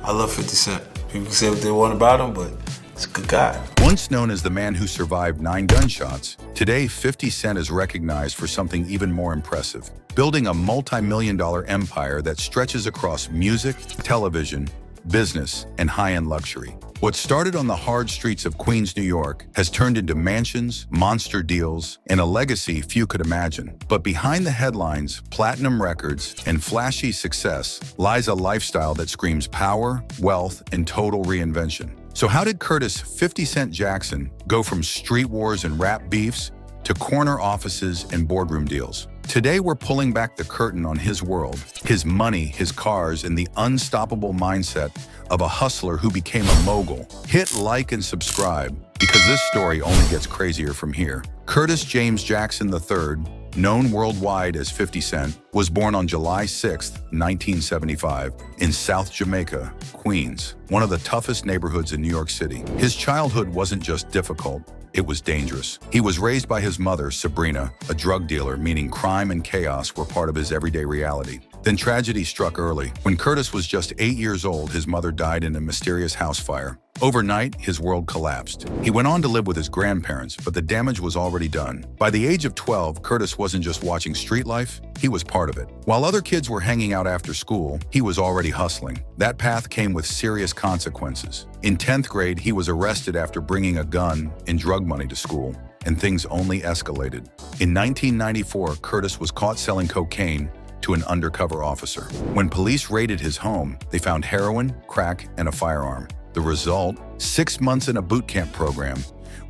I love 50 Cent. People can say what they want about him, but he's a good guy. Once known as the man who survived 9 gunshots, today 50 Cent is recognized for something even more impressive, building a multi-million-dollar empire that stretches across music, television, business, and high-end luxury. What started on the hard streets of Queens, New York, has turned into mansions, monster deals, and a legacy few could imagine. But behind the headlines, platinum records, and flashy success lies a lifestyle that screams power, wealth, and total reinvention. So how did Curtis 50 Cent Jackson go from street wars and rap beefs to corner offices and boardroom deals? Today, we're pulling back the curtain on his world, his money, his cars, and the unstoppable mindset of a hustler who became a mogul. Hit like and subscribe, because this story only gets crazier from here. Curtis James Jackson III, known worldwide as 50 Cent, was born on July 6, 1975, in South Jamaica, Queens, one of the toughest neighborhoods in New York City. His childhood wasn't just difficult, it was dangerous. He was raised by his mother, Sabrina, a drug dealer, meaning crime and chaos were part of his everyday reality. Then tragedy struck early. When Curtis was just 8 years old, his mother died in a mysterious house fire. Overnight, his world collapsed. He went on to live with his grandparents, but the damage was already done. By the age of 12, Curtis wasn't just watching street life, he was part of it. While other kids were hanging out after school, he was already hustling. That path came with serious consequences. In 10th grade, he was arrested after bringing a gun and drug money to school, and things only escalated. In 1994, Curtis was caught selling cocaine to an undercover officer. When police raided his home, they found heroin, crack, and a firearm. The result? 6 months in a boot camp program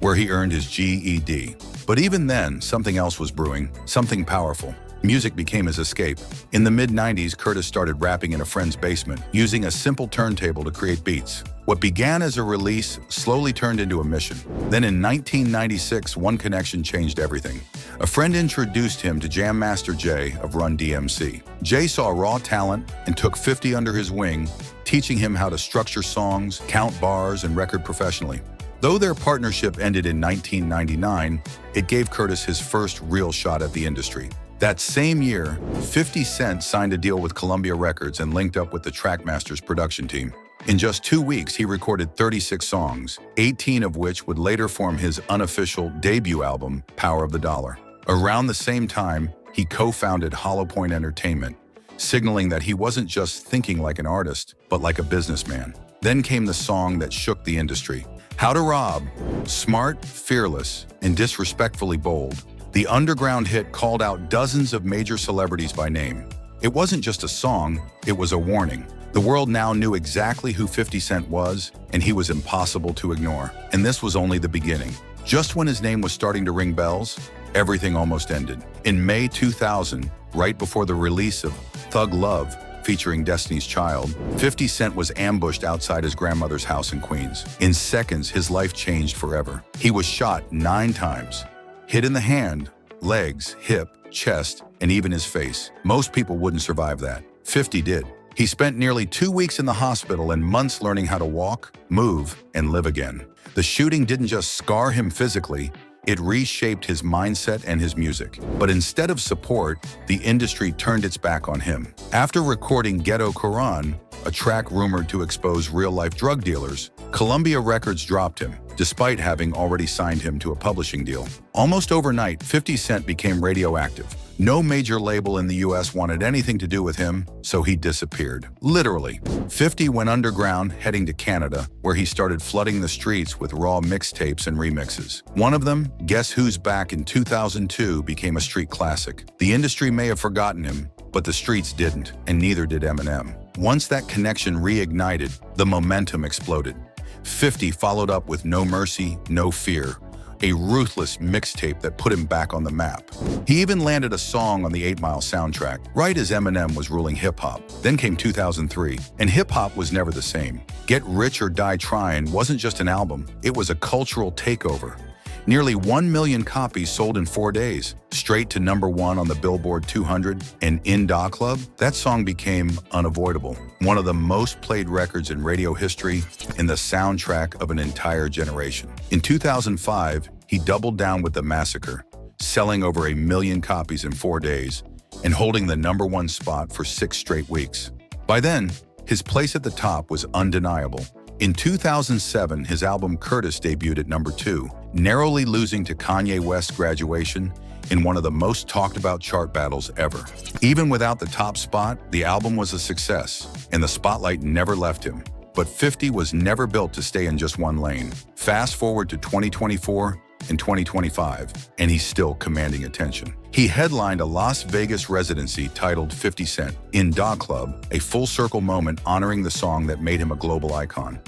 where he earned his GED. But even then, something else was brewing, something powerful. Music became his escape. In the mid-90s, Curtis started rapping in a friend's basement, using a simple turntable to create beats. What began as a release slowly turned into a mission. Then in 1996, one connection changed everything. A friend introduced him to Jam Master Jay of Run DMC. Jay saw raw talent and took 50 under his wing, teaching him how to structure songs, count bars, and record professionally. Though their partnership ended in 1999, it gave Curtis his first real shot at the industry. That same year, 50 Cent signed a deal with Columbia Records and linked up with the Trackmasters production team. In just 2 weeks, he recorded 36 songs, 18 of which would later form his unofficial debut album, Power of the Dollar. Around the same time, he co-founded Hollow Point Entertainment, signaling that he wasn't just thinking like an artist, but like a businessman. Then came the song that shook the industry, How to Rob. Smart, fearless, and disrespectfully bold, the underground hit called out dozens of major celebrities by name. It wasn't just a song, it was a warning. The world now knew exactly who 50 Cent was, and he was impossible to ignore. And this was only the beginning. Just when his name was starting to ring bells, everything almost ended. In May 2000, right before the release of Thug Love, featuring Destiny's Child, 50 Cent was ambushed outside his grandmother's house in Queens. In seconds, his life changed forever. He was shot 9 times, hit in the hand, legs, hip, chest, and even his face. Most people wouldn't survive that. 50 did. He spent nearly 2 weeks in the hospital and months learning how to walk, move, and live again. The shooting didn't just scar him physically, it reshaped his mindset and his music. But instead of support, the industry turned its back on him. After recording Ghetto Quran, a track rumored to expose real-life drug dealers, Columbia Records dropped him, despite having already signed him to a publishing deal. Almost overnight, 50 Cent became radioactive. No major label in the US wanted anything to do with him, so he disappeared. Literally. 50 went underground, heading to Canada, where he started flooding the streets with raw mixtapes and remixes. One of them, Guess Who's Back in 2002, became a street classic. The industry may have forgotten him, but the streets didn't, and neither did Eminem. Once that connection reignited, the momentum exploded. 50 followed up with No Mercy, No Fear, a ruthless mixtape that put him back on the map. He even landed a song on the 8 Mile soundtrack, right as Eminem was ruling hip-hop. Then came 2003, and hip-hop was never the same. Get Rich or Die Tryin wasn't just an album, it was a cultural takeover. Nearly 1 million copies sold in 4 days, straight to #1 on the Billboard 200, and in Da Club, that song became unavoidable. One of the most played records in radio history and the soundtrack of an entire generation. In 2005, he doubled down with The Massacre, selling over 1 million copies in 4 days and holding the #1 spot for 6 straight weeks. By then, His place at the top was undeniable. In 2007, his album Curtis debuted at number 2, narrowly losing to Kanye West's Graduation in one of the most talked about chart battles ever. Even without the top spot, the album was a success, and the spotlight never left him. But 50 was never built to stay in just one lane. Fast forward to 2024 and 2025, and he's still commanding attention. He headlined a Las Vegas residency titled 50 Cent in Da Club, a full-circle moment honoring the song that made him a global icon,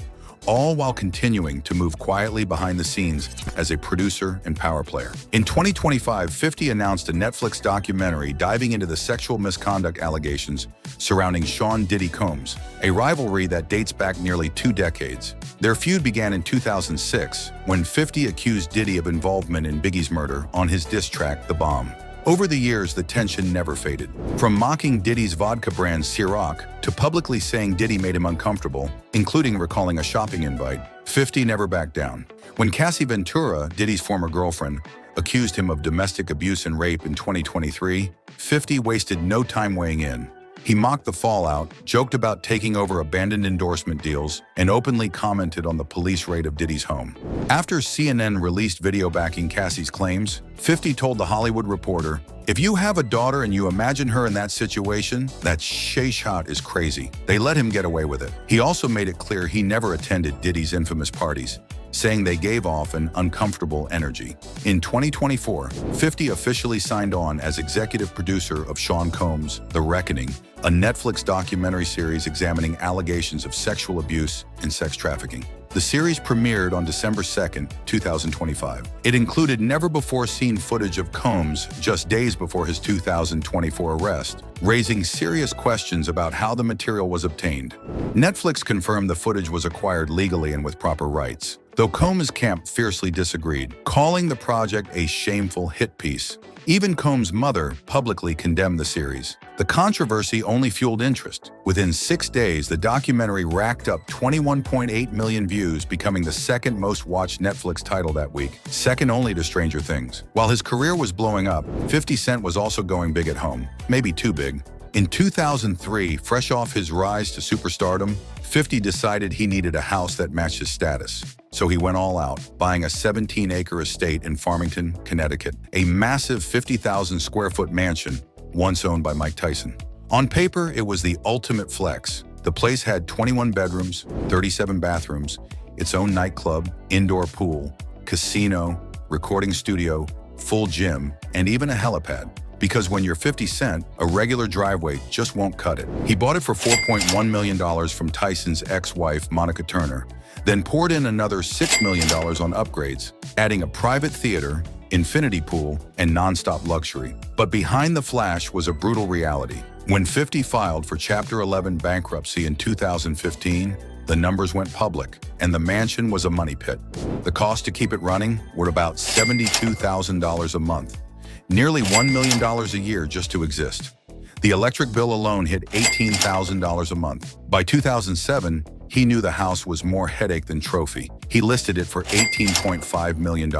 all while continuing to move quietly behind the scenes as a producer and power player. In 2025, 50 announced a Netflix documentary diving into the sexual misconduct allegations surrounding Sean Diddy Combs, a rivalry that dates back nearly 2 decades. Their feud began in 2006, when 50 accused Diddy of involvement in Biggie's murder on his diss track, The Bomb. Over the years, the tension never faded. From mocking Diddy's vodka brand Ciroc to publicly saying Diddy made him uncomfortable, including recalling a shopping invite, 50 never backed down. When Cassie Ventura, Diddy's former girlfriend, accused him of domestic abuse and rape in 2023, 50 wasted no time weighing in. He mocked the fallout, joked about taking over abandoned endorsement deals, and openly commented on the police raid of Diddy's home. After CNN released video backing Cassie's claims, 50 told The Hollywood Reporter, "If you have a daughter and you imagine her in that situation, that Shay shot is crazy." They let him get away with it. He also made it clear he never attended Diddy's infamous parties, saying they gave off an uncomfortable energy. In 2024, 50 officially signed on as executive producer of Sean Combs' The Reckoning, a Netflix documentary series examining allegations of sexual abuse and sex trafficking. The series premiered on December 2nd, 2025. It included never-before-seen footage of Combs just days before his 2024 arrest, raising serious questions about how the material was obtained. Netflix confirmed the footage was acquired legally and with proper rights, though Combs' camp fiercely disagreed, calling the project a shameful hit piece. Even Combs' mother publicly condemned the series. The controversy only fueled interest. Within 6 days, the documentary racked up 21.8 million views, becoming the second most watched Netflix title that week, second only to Stranger Things. While his career was blowing up, 50 Cent was also going big at home, maybe too big. In 2003, fresh off his rise to superstardom, 50 decided he needed a house that matched his status. So he went all out, buying a 17-acre estate in Farmington, Connecticut, a massive 50,000 square foot mansion once owned by Mike Tyson. On paper, it was the ultimate flex. The place had 21 bedrooms, 37 bathrooms, its own nightclub, indoor pool, casino, recording studio, full gym, and even a helipad. Because when you're 50 Cent, a regular driveway just won't cut it. He bought it for $4.1 million from Tyson's ex-wife, Monica Turner, then poured in another $6 million on upgrades, adding a private theater, infinity pool, and non-stop luxury. But behind the flash was a brutal reality. When 50 filed for Chapter 11 bankruptcy in 2015, the numbers went public, and the mansion was a money pit. The cost to keep it running were about $72,000 a month, nearly $1 million a year just to exist. The electric bill alone hit $18,000 a month. By 2007, he knew the house was more headache than trophy. He listed it for $18.5 million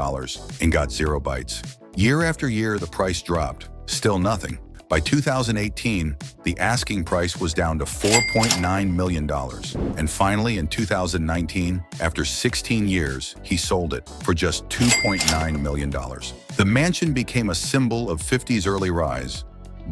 and got 0 bites. Year after year, the price dropped. Still nothing. By 2018, the asking price was down to $4.9 million. And finally, in 2019, after 16 years, he sold it for just $2.9 million. The mansion became a symbol of 50's early rise.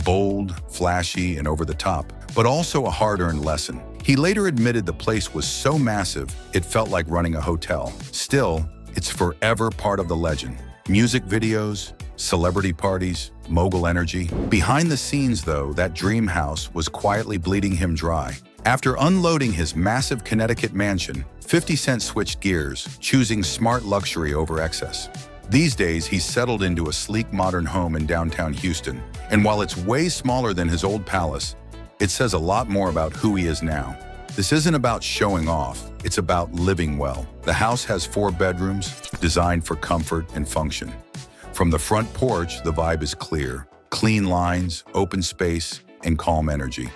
Bold, flashy, and over the top, but also a hard-earned lesson. He later admitted the place was so massive, it felt like running a hotel. Still, it's forever part of the legend. Music videos, celebrity parties, mogul energy. Behind the scenes, though, that dream house was quietly bleeding him dry. After unloading his massive Connecticut mansion, 50 Cent switched gears, choosing smart luxury over excess. These days, he's settled into a sleek modern home in downtown Houston. And while it's way smaller than his old palace, it says a lot more about who he is now. This isn't about showing off, it's about living well. The house has 4 bedrooms, designed for comfort and function. From the front porch, the vibe is clear. Clean lines, open space, and calm energy.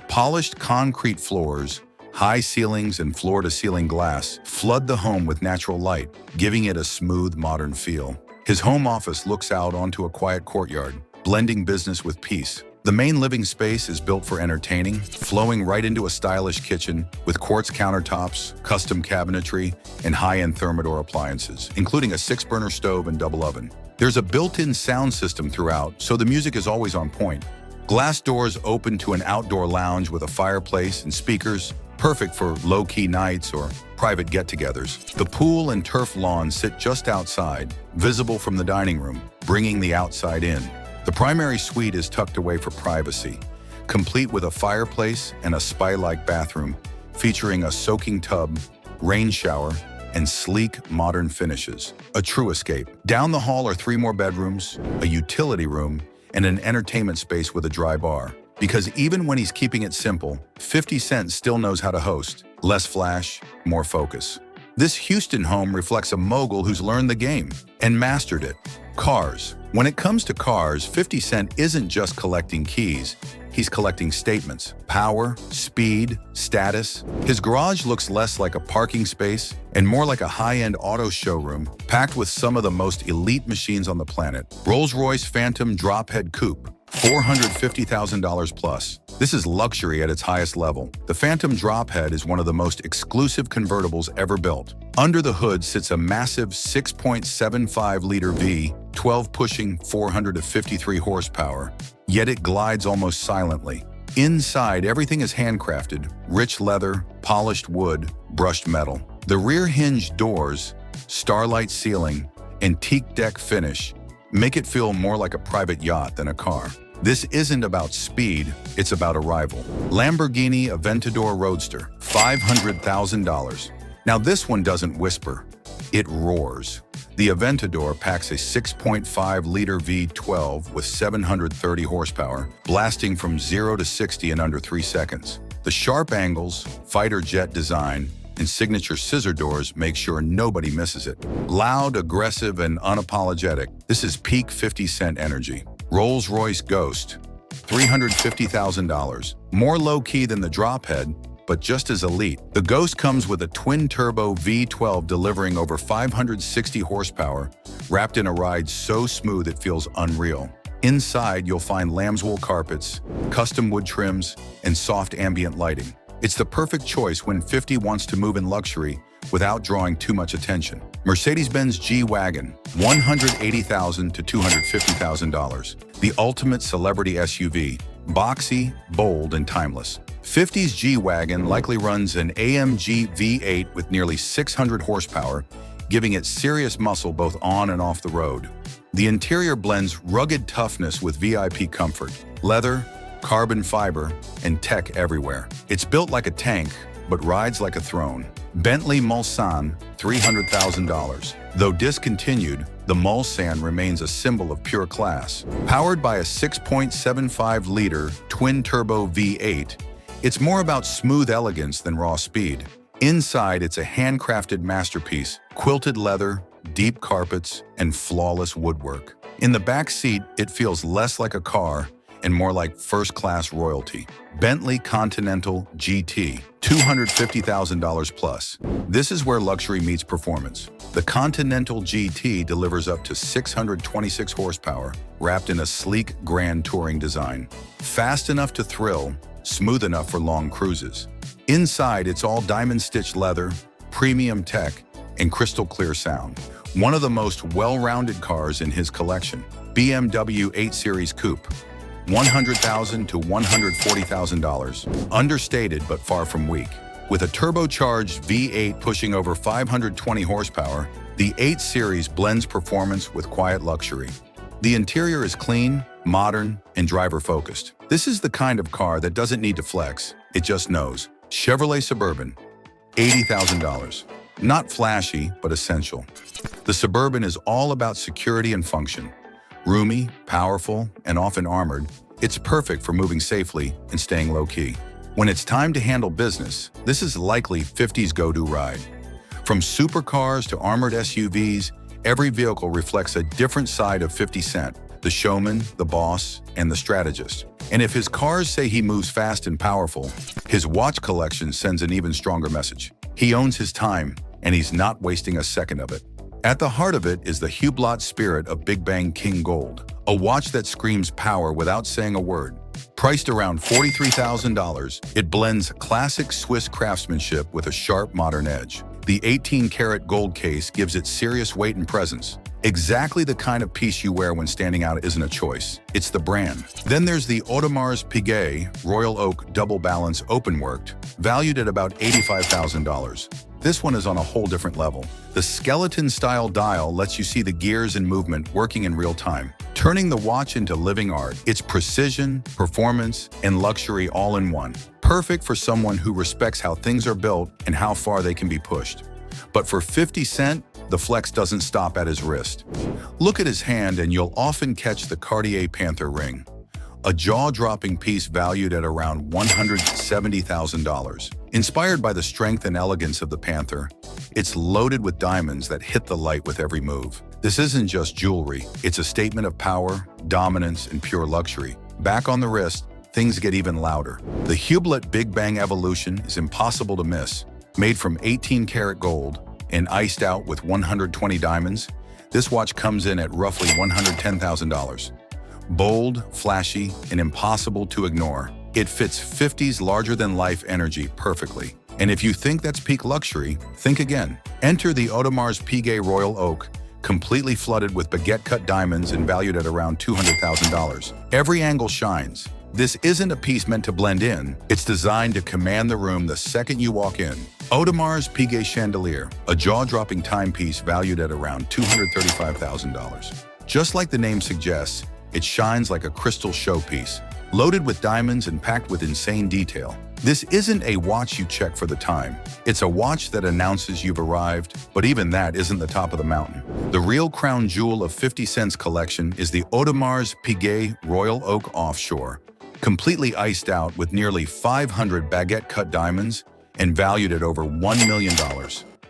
Polished concrete floors, high ceilings, and floor-to-ceiling glass flood the home with natural light, giving it a smooth, modern feel. His home office looks out onto a quiet courtyard, blending business with peace. The The main living space is built for entertaining, flowing right into a stylish kitchen with quartz countertops, custom cabinetry, and high-end Thermador appliances, including a 6-burner stove and double oven. There's a built-in sound system throughout, so the music is always on point. Glass doors open to an outdoor lounge with a fireplace and speakers, perfect for low-key nights or private get-togethers. The pool and turf lawn sit just outside, visible from the dining room, bringing the outside in. The primary suite is tucked away for privacy, complete with a fireplace and a spa-like bathroom, featuring a soaking tub, rain shower, and sleek, modern finishes. A true escape. Down the hall are 3 more bedrooms, a utility room, and an entertainment space with a dry bar. Because even when he's keeping it simple, 50 Cent still knows how to host. Less flash, more focus. This Houston home reflects a mogul who's learned the game and mastered it. Cars. When it comes to cars, 50 Cent isn't just collecting keys. He's collecting statements, power, speed, status. His garage looks less like a parking space and more like a high-end auto showroom packed with some of the most elite machines on the planet. Rolls-Royce Phantom Drophead Coupe, $450,000 plus. This is luxury at its highest level. The Phantom Drophead is one of the most exclusive convertibles ever built. Under the hood sits a massive 6.75-liter V12 pushing 453 horsepower, yet it glides almost silently. Inside, everything is handcrafted, rich leather, polished wood, brushed metal. The rear hinge doors, starlight ceiling, and teak deck finish make it feel more like a private yacht than a car. This isn't about speed, it's about arrival. Lamborghini Aventador Roadster, $500,000. Now this one doesn't whisper, it roars. The Aventador packs a 6.5-liter V12 with 730 horsepower, blasting from 0 to 60 in under 3 seconds. The sharp angles, fighter jet design, and signature scissor doors make sure nobody misses it. Loud, aggressive, and unapologetic, this is peak 50 Cent energy. Rolls-Royce Ghost, $350,000. More low-key than the Drophead, but just as elite. The Ghost comes with a twin-turbo V12 delivering over 560 horsepower, wrapped in a ride so smooth it feels unreal. Inside, you'll find lambswool carpets, custom wood trims, and soft ambient lighting. It's the perfect choice when 50 wants to move in luxury without drawing too much attention. Mercedes-Benz G-Wagon, $180,000 to $250,000. The ultimate celebrity SUV, boxy, bold, and timeless. 50's G-Wagon likely runs an AMG V8 with nearly 600 horsepower, giving it serious muscle both on and off the road. The interior blends rugged toughness with VIP comfort. Leather, carbon fiber, and tech everywhere. It's built like a tank, but rides like a throne. Bentley Mulsanne, $300,000. Though discontinued, the Mulsanne remains a symbol of pure class. Powered by a 6.75-liter twin-turbo V8, it's more about smooth elegance than raw speed. Inside, it's a handcrafted masterpiece, quilted leather, deep carpets, and flawless woodwork. In the back seat, it feels less like a car and more like first-class royalty. Bentley Continental GT, $250,000 plus. This is where luxury meets performance. The Continental GT delivers up to 626 horsepower, wrapped in a sleek, grand touring design. Fast enough to thrill, smooth enough for long cruises. Inside, it's all diamond-stitched leather, premium tech, and crystal-clear sound. One of the most well-rounded cars in his collection. BMW 8 Series Coupe, $100,000 to $140,000. Understated but far from weak. With a turbocharged V8 pushing over 520 horsepower, the 8 Series blends performance with quiet luxury. The interior is clean, modern, and driver-focused. This is the kind of car that doesn't need to flex, it just knows. Chevrolet Suburban, $80,000. Not flashy, but essential. The Suburban is all about security and function. Roomy, powerful, and often armored, it's perfect for moving safely and staying low-key. When it's time to handle business, this is likely 50's go-to ride. From supercars to armored SUVs, every vehicle reflects a different side of 50 Cent, the showman, the boss, and the strategist. And if his cars say he moves fast and powerful, his watch collection sends an even stronger message. He owns his time, and he's not wasting a second of it. At the heart of it is the Hublot Spirit of Big Bang King Gold, a watch that screams power without saying a word. Priced around $43,000, it blends classic Swiss craftsmanship with a sharp modern edge. The 18-karat gold case gives it serious weight and presence. Exactly the kind of piece you wear when standing out isn't a choice. It's the brand. Then there's the Audemars Piguet Royal Oak Double Balance Openworked, valued at about $85,000. This one is on a whole different level. The skeleton-style dial lets you see the gears and movement working in real time, turning the watch into living art. It's precision, performance, and luxury all in one. Perfect for someone who respects how things are built and how far they can be pushed. But for 50 Cent, the flex doesn't stop at his wrist. Look at his hand and you'll often catch the Cartier Panther ring, a jaw-dropping piece valued at around $170,000. Inspired by the strength and elegance of the Panther, it's loaded with diamonds that hit the light with every move. This isn't just jewelry, it's a statement of power, dominance, and pure luxury. Back on the wrist, things get even louder. The Hublot Big Bang Evolution is impossible to miss. Made from 18-karat gold and iced out with 120 diamonds, this watch comes in at roughly $110,000. Bold, flashy, and impossible to ignore, it fits 50's larger-than-life energy perfectly. And if you think that's peak luxury, think again. Enter the Audemars Piguet Royal Oak, completely flooded with baguette-cut diamonds and valued at around $200,000. Every angle shines. This isn't a piece meant to blend in, it's designed to command the room the second you walk in. Audemars Piguet Chandelier, a jaw-dropping timepiece valued at around $235,000. Just like the name suggests, it shines like a crystal showpiece, loaded with diamonds and packed with insane detail. This isn't a watch you check for the time. It's a watch that announces you've arrived, but even that isn't the top of the mountain. The real crown jewel of 50 Cent's collection is the Audemars Piguet Royal Oak Offshore, completely iced out with nearly 500 baguette-cut diamonds and valued at over $1 million.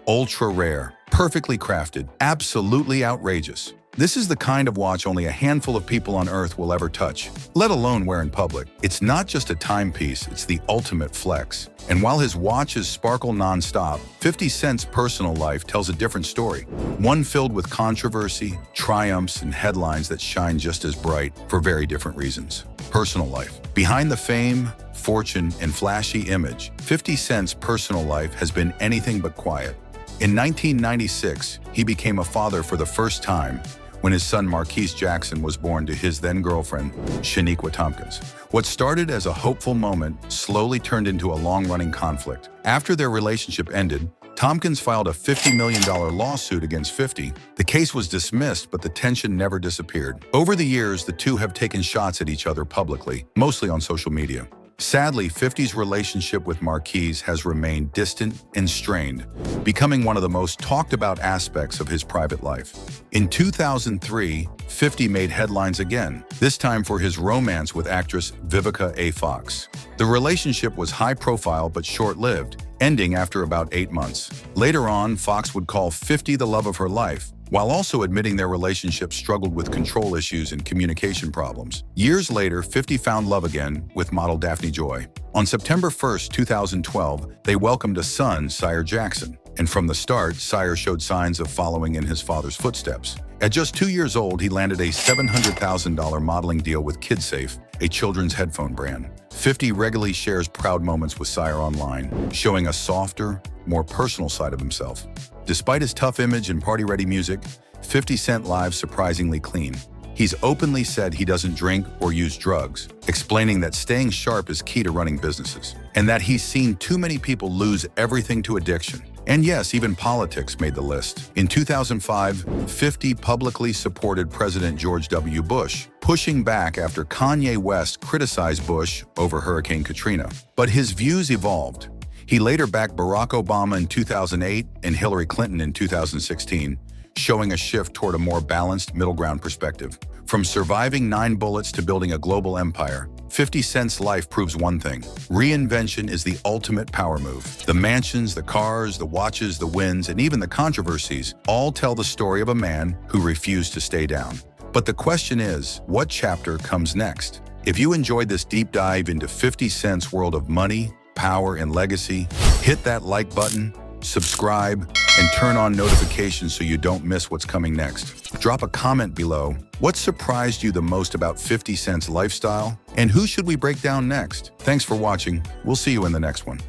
Ultra rare, perfectly crafted, absolutely outrageous. This is the kind of watch only a handful of people on Earth will ever touch, let alone wear in public. It's not just a timepiece, it's the ultimate flex. And while his watches sparkle non-stop, 50 Cent's personal life tells a different story. One filled with controversy, triumphs, and headlines that shine just as bright for very different reasons. Personal life. Behind the fame, fortune, and flashy image, 50 Cent's personal life has been anything but quiet. In 1996, he became a father for the first time when his son Marquise Jackson was born to his then-girlfriend, Shaniqua Tompkins. What started as a hopeful moment slowly turned into a long-running conflict. After their relationship ended, Tompkins filed a $50 million lawsuit against 50. The case was dismissed, but the tension never disappeared. Over the years, the two have taken shots at each other publicly, mostly on social media. Sadly, 50's relationship with Marquise has remained distant and strained, becoming one of the most talked about aspects of his private life. In 2003, 50 made headlines again, this time for his romance with actress Vivica A. Fox. The relationship was high-profile but short-lived, ending after about 8 months. Later on, Fox would call 50 the love of her life, while also admitting their relationship struggled with control issues and communication problems. Years later, 50 found love again with model Daphne Joy. On September 1, 2012, they welcomed a son, Sire Jackson. And from the start, Sire showed signs of following in his father's footsteps. At just 2 years old, he landed a $700,000 modeling deal with KidSafe, a children's headphone brand. 50 regularly shares proud moments with Sire online, showing a softer, more personal side of himself. Despite his tough image and party-ready music, 50 Cent lives surprisingly clean. He's openly said he doesn't drink or use drugs, explaining that staying sharp is key to running businesses, and that he's seen too many people lose everything to addiction. And yes, even politics made the list. In 2005, 50 publicly supported President George W. Bush, pushing back after Kanye West criticized Bush over Hurricane Katrina. But his views evolved. He later backed Barack Obama in 2008 and Hillary Clinton in 2016, showing a shift toward a more balanced middle ground perspective. From surviving 9 bullets to building a global empire, 50 Cent's life proves one thing: reinvention is the ultimate power move. The mansions, the cars, the watches, the wins, and even the controversies all tell the story of a man who refused to stay down. But the question is, what chapter comes next? If you enjoyed this deep dive into 50 Cent's world of money, power, and legacy, hit that like button, subscribe, and turn on notifications so you don't miss what's coming next. Drop a comment below. What surprised you the most about 50 Cent's lifestyle? And who should we break down next? Thanks for watching. We'll see you in the next one.